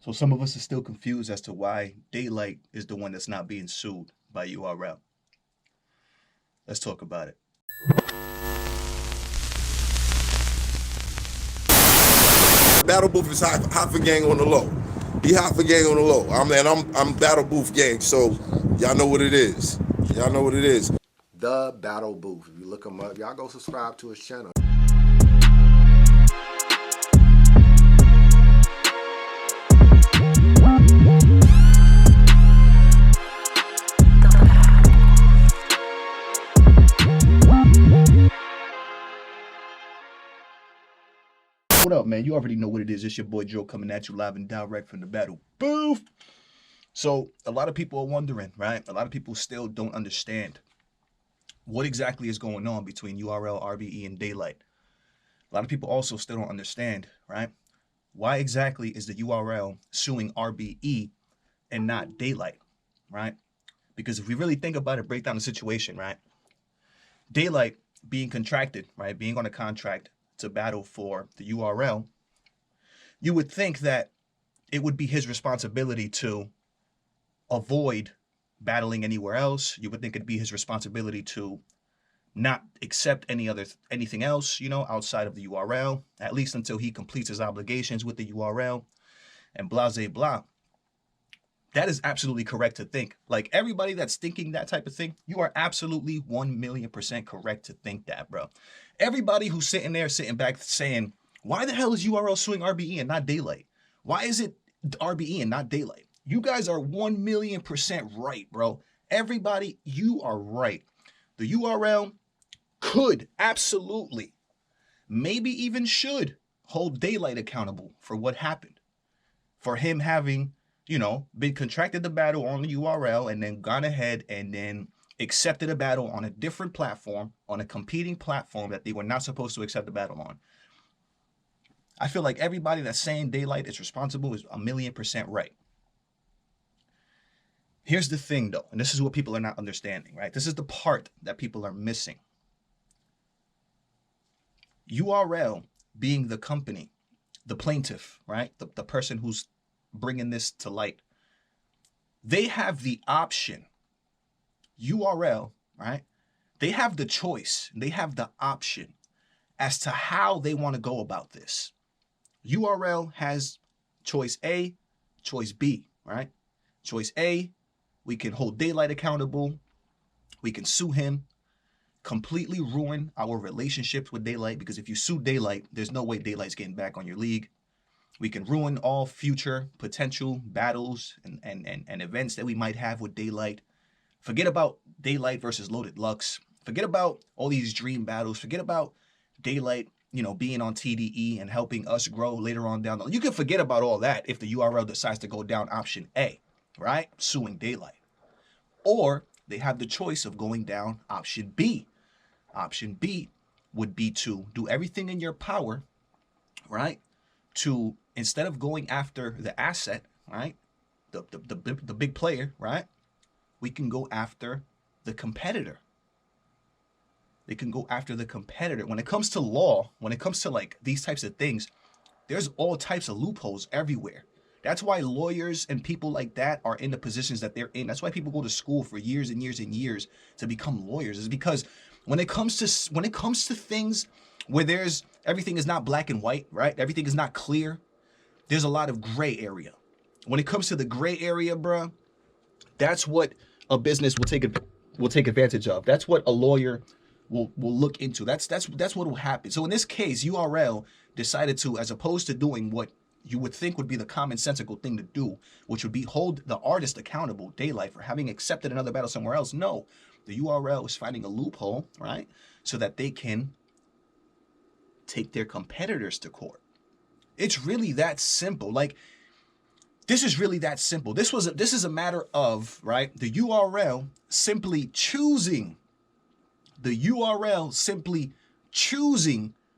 So some of us are still confused as to why Daylyt is the one that's not being sued by URL. Let's talk about it. Battle Booth is hot for gang on the low. He hot for gang on the low. I'm Battle Booth gang, so y'all know what it is. Y'all know what it is. The Battle Booth. If you look him up, y'all go subscribe to his channel. What up, man? You already know what it is. It's your boy Joe coming at you live and direct from the Battle Booth. So a lot of people are wondering, right? A lot of people still don't understand what exactly is going on between URL, RBE, and Daylyt. A lot of people also still don't understand, right? Why exactly is the URL suing RBE and not Daylyt, right? Because if we really think about it, break down the situation, right? Daylyt being contracted, right? Being on a contract to battle for the URL, you would think that it would be his responsibility to avoid battling anywhere else. You would think it'd be his responsibility to not accept anything else, outside of the URL, at least until he completes his obligations with the URL and blah, blah, blah. That is absolutely correct to think. Like, everybody that's thinking that type of thing, you are absolutely 1,000,000% correct to think that, bro. Everybody who's sitting back saying, why the hell is URL suing RBE and not Daylyt? Why is it RBE and not Daylyt? You guys are 1,000,000% right, bro. Everybody, you are right. The URL could absolutely, maybe even should, hold Daylyt accountable for what happened. For him having, been contracted the battle on the URL and then gone ahead and then accepted a battle on a different platform, on a competing platform that they were not supposed to accept the battle on. I feel like everybody that's saying Daylyt is responsible is 1,000,000% right. Here's the thing, though, and this is what people are not understanding, right? This is the part that people are missing. URL being the company, the plaintiff, right? The person who's bringing this to light, they have the option. URL, right? They have the choice. They have the option as to how they want to go about this. URL has choice A, choice B, right? Choice A, we can hold Daylyt accountable. We can sue him, completely ruin our relationships with Daylyt, because if you sue Daylyt, there's no way Daylyt's getting back on your league. We can ruin all future potential battles and events that we might have with Daylyt. Forget about Daylyt versus Loaded Lux. Forget about all these dream battles. Forget about Daylyt, being on TDE and helping us grow later on down the line. You can forget about all that if the URL decides to go down option A, right? Suing Daylyt. Or they have the choice of going down option B. Option B would be to do everything in your power, right? To, instead of going after the asset, right? The big player, right? We can go after the competitor. They can go after the competitor. When it comes to law, when it comes to like these types of things, there's all types of loopholes everywhere. That's why lawyers and people like that are in the positions that they're in. That's why people go to school for years and years and years to become lawyers. Is because when it comes to things where there's everything is not black and white, right? Everything is not clear. There's a lot of gray area. When it comes to the gray area, bruh, that's what a business will take advantage of. That's what a lawyer will look into. That's what will happen. So in this case, URL decided to, as opposed to doing what you would think would be the commonsensical thing to do, which would be hold the artist accountable, Daylyt, for having accepted another battle somewhere else. No, the URL is finding a loophole, right? So that they can take their competitors to court. It's really that simple. Like, this is really that simple. This is a matter of, right, the URL simply choosing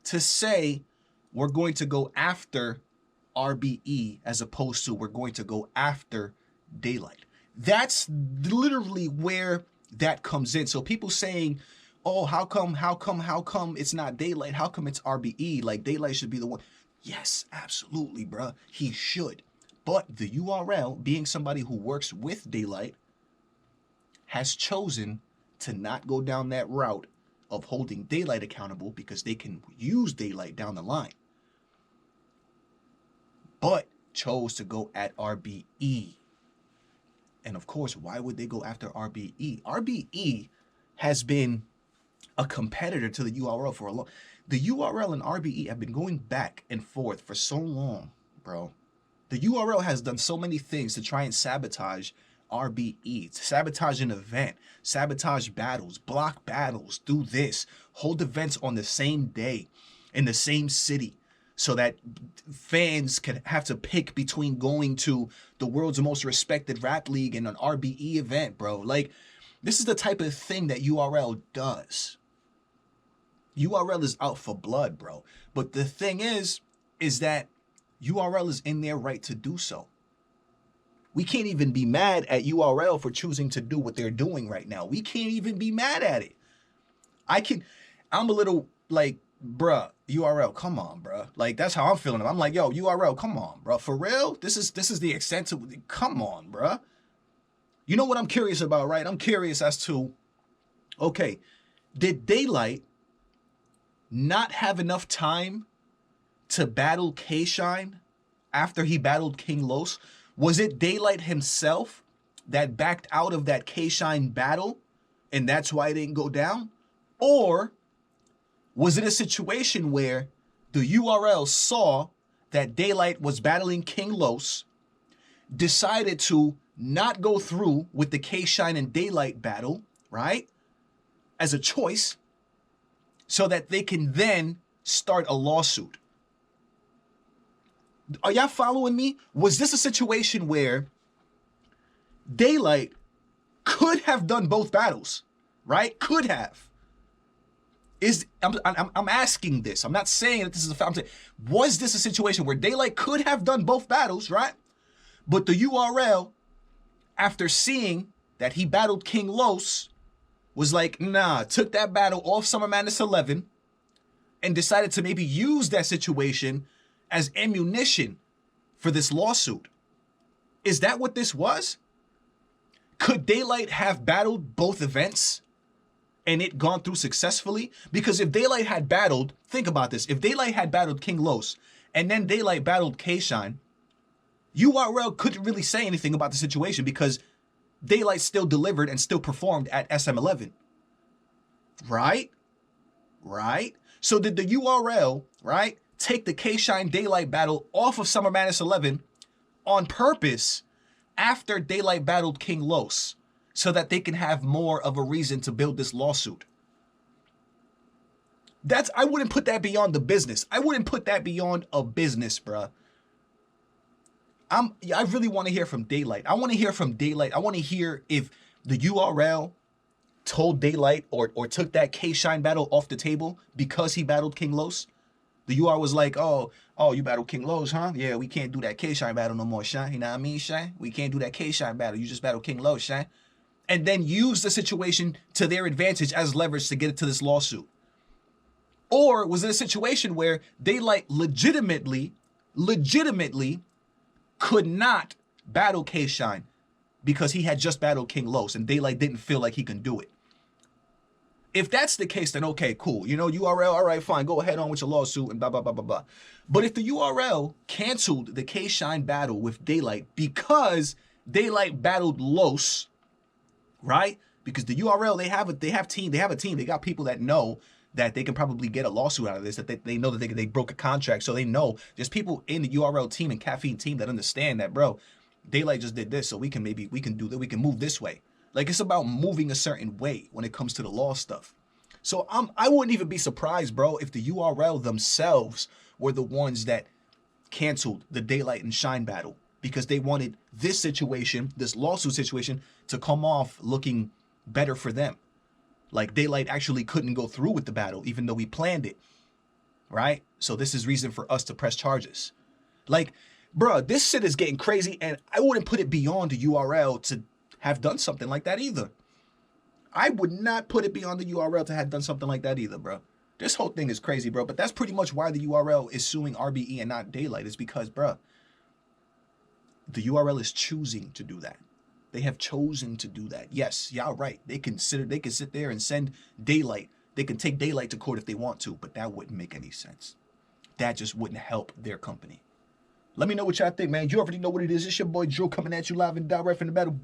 to say we're going to go after RBE as opposed to we're going to go after Daylyt. That's literally where that comes in. So people saying, oh, how come it's not Daylyt? How come it's RBE? Like, Daylyt should be the one. Yes, absolutely, bruh. He should. But the URL, being somebody who works with Daylyt, has chosen to not go down that route of holding Daylyt accountable because they can use Daylyt down the line, but chose to go at RBE. And of course, why would they go after RBE? RBE has been a competitor to the URL for a long. The URL and RBE have been going back and forth for so long, bro. The URL has done so many things to try and sabotage RBE, to sabotage an event, sabotage battles, block battles, do this, hold events on the same day in the same city so that fans can have to pick between going to the world's most respected rap league and an RBE event, bro. Like, this is the type of thing that URL does. URL is out for blood, bro. But the thing is that URL is in their right to do so. We can't even be mad at URL for choosing to do what they're doing right now. We can't even be mad at it. I'm a little like, bruh, URL, come on, bruh. Like, that's how I'm feeling. I'm like, yo, URL, come on, bruh. For real? This is the extent to, come on, bruh. You know what I'm curious about, right? I'm curious as to, okay, did Daylyt not have enough time to battle K-Shine after he battled King Los? Was it Daylyt himself that backed out of that K-Shine battle and that's why it didn't go down? Or was it a situation where the URL saw that Daylyt was battling King Los, decided to not go through with the K-Shine and Daylyt battle, right, as a choice, so that they can then start a lawsuit? Are y'all following me? Was this a situation where Daylyt could have done both battles, right? Could have. I'm asking this. I'm not saying that this is a fact. I'm saying, was this a situation where Daylyt could have done both battles, right? But the URL, after seeing that he battled King Los, was like, nah, took that battle off Summer Madness 11 and decided to maybe use that situation as ammunition for this lawsuit. Is that what this was? Could Daylyt have battled both events and it gone through successfully? Because if Daylyt had battled, think about this, if Daylyt had battled King Los and then Daylyt battled K-Shine, URL couldn't really say anything about the situation because Daylyt still delivered and still performed at SM11. Right? Right? So did the URL, right, take the K-Shine Daylyt battle off of Summer Madness 11 on purpose after Daylyt battled King Los so that they can have more of a reason to build this lawsuit? I wouldn't put that beyond the business. I wouldn't put that beyond a business, bruh. I really want to hear from Daylyt. I want to hear from Daylyt. I want to hear if the URL told Daylyt or took that K-Shine battle off the table because he battled King Los. The UR was like, oh, you battled King Los, huh? Yeah, we can't do that K-Shine battle no more, Shine. You know what I mean, Shine? We can't do that K-Shine battle. You just battled King Los, Shine. And then use the situation to their advantage as leverage to get it to this lawsuit. Or was it a situation where Daylyt legitimately could not battle K-Shine because he had just battled King Los and Daylyt didn't feel like he can do it? If that's the case, then okay, cool. You know, URL, all right, fine, go ahead on with your lawsuit and blah, blah, blah, blah, blah. But if the URL canceled the K-Shine battle with Daylyt because Daylyt battled Los, right? Because the URL, they have a team, they got people that know that they can probably get a lawsuit out of this, that they know that they broke a contract, so they know there's people in the URL team and Caffeine team that understand that, bro, Daylyt just did this, so we can do that, we can move this way. Like, it's about moving a certain way when it comes to the law stuff. So I wouldn't even be surprised, bro, if the URL themselves were the ones that canceled the Daylyt and Shine battle because they wanted this situation, this lawsuit situation, to come off looking better for them. Like, Daylyt actually couldn't go through with the battle, even though we planned it, right? So this is reason for us to press charges. Like, bro, this shit is getting crazy, and I wouldn't put it beyond the URL to have done something like that either. I would not put it beyond the URL to have done something like that either, bro. This whole thing is crazy, bro. But that's pretty much why the URL is suing RBE and not Daylyt. It's because, bro, The URL is choosing to do that. They have chosen to do that. Yes, y'all right. They can sit there and send Daylyt. They can take Daylyt to court if they want to, but that wouldn't make any sense. That just wouldn't help their company. Let me know what y'all think, man. You already know what it is. It's your boy Joe coming at you live and direct from the battle.